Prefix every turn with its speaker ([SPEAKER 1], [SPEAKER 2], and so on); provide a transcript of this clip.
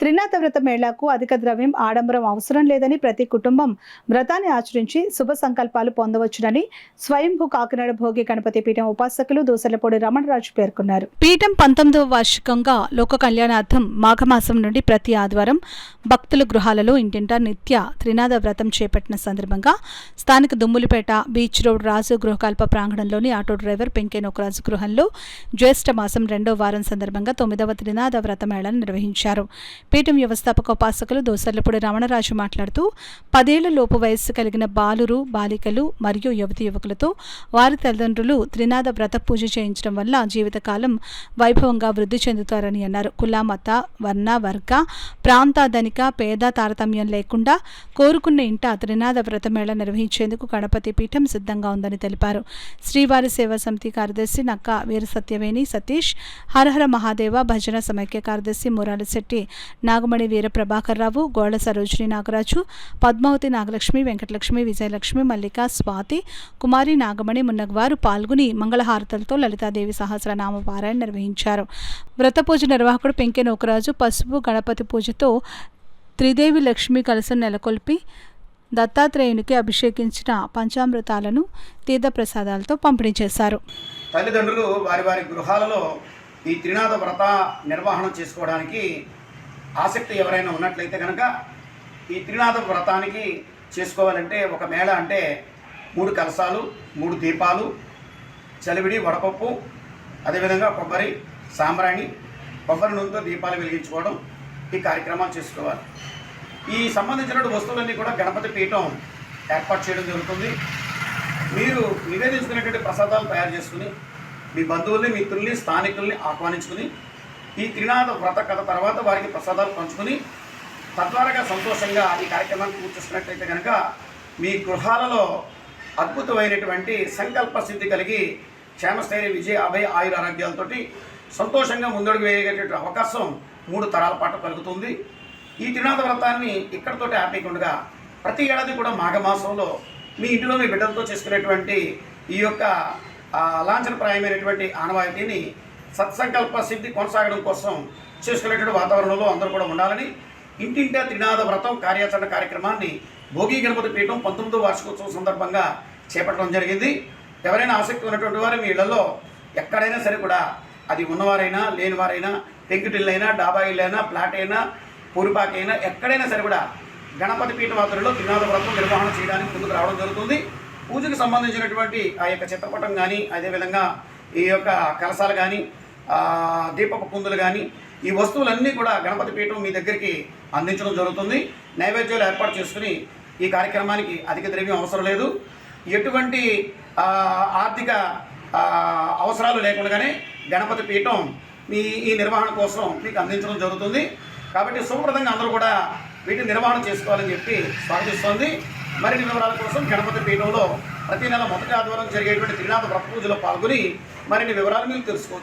[SPEAKER 1] త్రినాథ వ్రత మేళాకు అధిక ద్రవ్యం ఆడంబరం అవసరం లేదని ప్రతి కుటుంబం వ్రతాన్ని ఆచరించి శుభ సంకల్పాలు పొందవచ్చునని స్వయంభూ కాకినాడ భోగి గణపతి పీఠం ఉపాసకులు దూసలపూడి రమణరాజు పేర్కొన్నారు. పీఠం 19వ వార్షికంగా లోక కళ్యాణార్థం మాఘమాసం నుండి ప్రతి ఆదివారం భక్తుల గృహాలలో ఇంటింటా నిత్య త్రినాథ వ్రతం చేపట్టిన సందర్భంగా స్థానిక దుమ్ములిపేట బీచ్ రోడ్ రాజు గృహకల్ప ప్రాంగణంలోని ఆటో డ్రైవర్ పెంకే నోకరాజు గృహంలో జ్యేష్ఠ మాసం 2వ వారం సందర్భంగా 9వ త్రినాథ వ్రత మేళాను నిర్వహించారు. పీఠం వ్యవస్థాపక ఉపాసకులు దోసర్లపూడి రమణరాజు మాట్లాడుతూ 10 ఏళ్ల లోపు వయస్సు కలిగిన బాలురు బాలికలు మరియు యువతి యువకులతో వారి తల్లిదండ్రులు త్రినాథ వ్రత పూజ చేయించడం వల్ల జీవితకాలం వైభవంగా వృద్ధి చెందుతారని అన్నారు. కుల మత వర్ణ వర్గ ప్రాంత ధనిక పేద తారతమ్యం లేకుండా కోరుకున్న ఇంట త్రినాథ వ్రతమేళ నిర్వహించేందుకు గణపతి పీఠం సిద్ధంగా ఉందని తెలిపారు. శ్రీవారి సేవా సమితి కార్యదర్శి నక్క వీర సత్యవేణి సతీష్, హరహర మహాదేవ భజన సమైక్య కార్యదర్శి మురాలశెట్టి నాగమణి వీర ప్రభాకర్ రావు, గోళ్ల సరోజిని నాగరాజు, పద్మావతి నాగలక్ష్మి, వెంకటలక్ష్మి, విజయలక్ష్మి, మల్లిక, స్వాతి, కుమారి నాగమణి మున్నగవారు పాల్గొని మంగళహారతులతో లలితాదేవి సహస్రనామ పారాయణ నిర్వహించారు. వ్రత పూజ నిర్వాహకుడు పెంకే నోకరాజు పసుపు గణపతి పూజతో త్రిదేవి లక్ష్మి కలశం నెలకొల్పి దత్తాత్రేయునికి అభిషేకించిన పంచామృతాలను తీర్థప్రసాదాలతో పంపిణీ చేశారు.
[SPEAKER 2] తల్లిదండ్రులు వారి వారి గృహాలలో ఈ త్రినాథ వ్రత నిర్వహణ చేసుకోవడానికి ఆసక్తి ఎవరైనా ఉన్నట్లయితే కనుక ఈ త్రినాథ వ్రతానికి చేసుకోవాలంటే ఒక మేళ అంటే 3 కలశాలు, 3 దీపాలు, చలివిడి, వడపప్పు, అదేవిధంగా కొబ్బరి, సాంబ్రాణి, కొబ్బరి నూనెతో దీపాలు వెలిగించుకోవడం ఈ కార్యక్రమాలు చేసుకోవాలి. ఈ సంబంధించిన వస్తువులన్నీ కూడా గణపతి పీఠం ఏర్పాటు చేయడం జరుగుతుంది. మీరు నివేదించుకునేటువంటి ప్రసాదాలు తయారు చేసుకుని మీ బంధువుల్ని, మిత్రుల్ని, స్థానికుల్ని ఆహ్వానించుకుని ఈ త్రినాథ వ్రత కథ తర్వాత వారికి ప్రసాదాలు పంచుకుని తద్వారా సంతోషంగా ఈ కార్యక్రమాన్ని పూర్తి చేసినట్లయితే కనుక మీ గృహాలలో అద్భుతమైనటువంటి సంకల్ప సిద్ధి కలిగి క్షేమస్థైర్య విజయ అభయ ఆయుర ఆరోగ్యాలతోటి సంతోషంగా ముందడుగు వేయగలిగేటువంటి అవకాశం 3 తరాల పాటు కలుగుతుంది. ఈ త్రినాథ వ్రతాన్ని ఇక్కడితోటి ఆపేయకుండా ప్రతి ఏడాది కూడా మాఘమాసంలో మీ ఇంటిలో మీ బిడ్డలతో చేసుకునేటువంటి ఈ యొక్క లాంఛనప్రాయమైనటువంటి ఆనవాయితీని సత్సంకల్ప సిద్ధి కొనసాగడం కోసం చేసుకునేటువంటి వాతావరణంలో అందరూ కూడా ఉండాలని ఇంటింటా త్రినాథ వ్రతం కార్యాచరణ కార్యక్రమాన్ని భోగి గణపతి పీఠం 19వ వార్షికోత్సవం సందర్భంగా చేపట్టడం జరిగింది. ఎవరైనా ఆసక్తి ఉన్నటువంటి వారు మీ ఇళ్లలో ఎక్కడైనా సరే కూడా అది ఉన్నవారైనా లేనివారైనా పెంకుటిల్లైనా డాబా ఇల్లైనా ఫ్లాట్ అయినా పూరిపాకైనా ఎక్కడైనా సరే కూడా గణపతి పీఠం ఆధ్వర్యంలో త్రినాథ వ్రతం నిర్వహణ చేయడానికి ముందుకు రావడం జరుగుతుంది. పూజకు సంబంధించినటువంటి ఆ యొక్క చిత్రపటం కానీ అదేవిధంగా ఈ యొక్క కలశాలు కానీ దీపపు కుందులు కానీ ఈ వస్తువులన్నీ కూడా గణపతి పీఠం మీ దగ్గరికి అందించడం జరుగుతుంది. నైవేద్యాలు ఏర్పాటు చేసుకుని ఈ కార్యక్రమానికి అధిక ద్రవ్యం అవసరం లేదు. ఎటువంటి ఆర్థిక అవసరాలు లేకుండానే గణపతి పీఠం మీ ఈ నిర్వహణ కోసం మీకు అందించడం జరుగుతుంది. కాబట్టి శుభప్రదంగా అందరూ కూడా వీటిని నిర్వహణ చేసుకోవాలని చెప్పి స్వాగతిస్తోంది. మరిన్ని వివరాల కోసం గణపతి పీఠంలో ప్రతి నెల మొదటి ఆదివారం జరిగేటువంటి త్రినాథ వ్రత పూజలో పాల్గొని మరిన్ని వివరాలు మీరు తెలుసుకోవచ్చు.